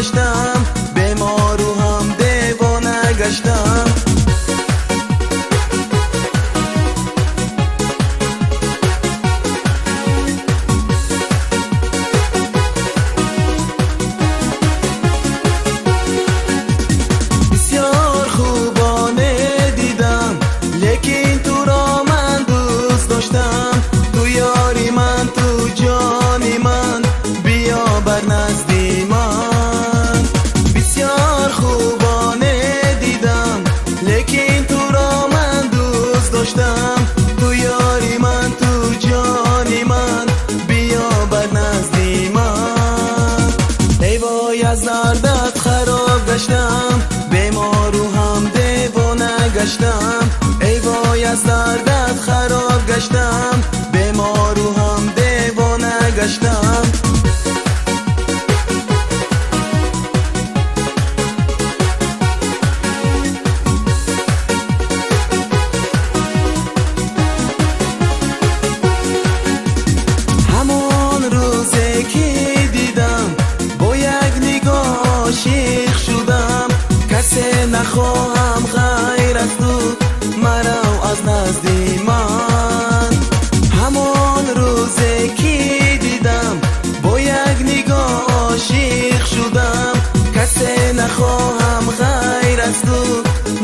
گشتم، به ما رو هم دیوانه گشتم. بسیار خوبانه دیدم لیکن تو را من دوست داشتم. تو یاری من، تو جانی من، بیا بر نزدی من. بسیار خوبانه دیدم لیکن تو را من دوست داشتم. تو یاری من، تو جانی من، بیا بر نزدی من. ای وای از دردت خراب گشتم، به ما رو هم دیوانه گشتم. ای وای از دردت خراب گشتم، به ما رو هم دیوانه گشتم. همان روزی که دیدم با یک نگاه عاشق شدم. کسی نخواهم غیر از تو، مرا از نزدی من. همان روزی که دیدم با یک نگاه عاشق شدم. کسی نخواهم غیر از تو،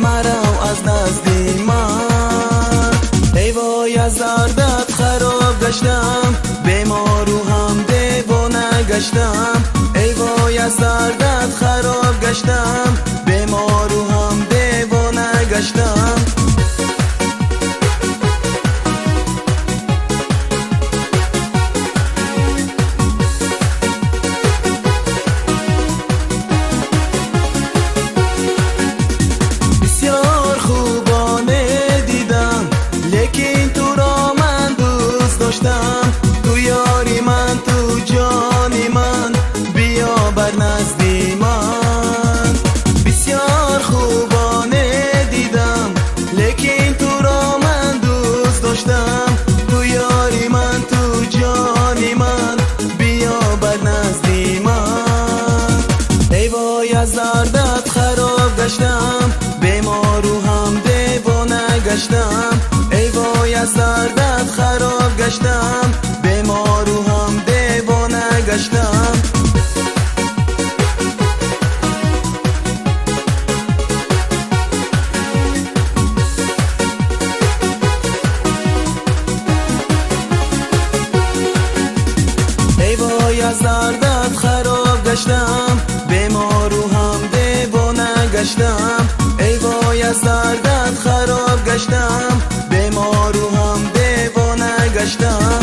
مرا از نزدی من. ای وای از دردت خراب گشتم، به ما رو هم دیوانه گشتم. ای وای از دردت خراب گشتم، به ما رو هم دیوانه گشتم. بسیار خوبانه دیدم لیکن تو را من دوست داشتم. تو یاری من، تو جانی من، بیا بر نزدی من. بسیار خوبانه دیدم لیکن تو را من دوست داشتم. تو یاری من، تو جانی من، بیا بر نزدی من. ای وای از دردت خراب گشتم، به ما رو هم دیوانه گشتم. ای وای از دردت خراب گشتم، به ما رو هم دیوانه گشتم. ای وای از دردت خراب گشتم، به ما رو هم دیوانه گشتم. ای وای از دردت خراب گشتم، به ما رو هم دیوانه گشتم.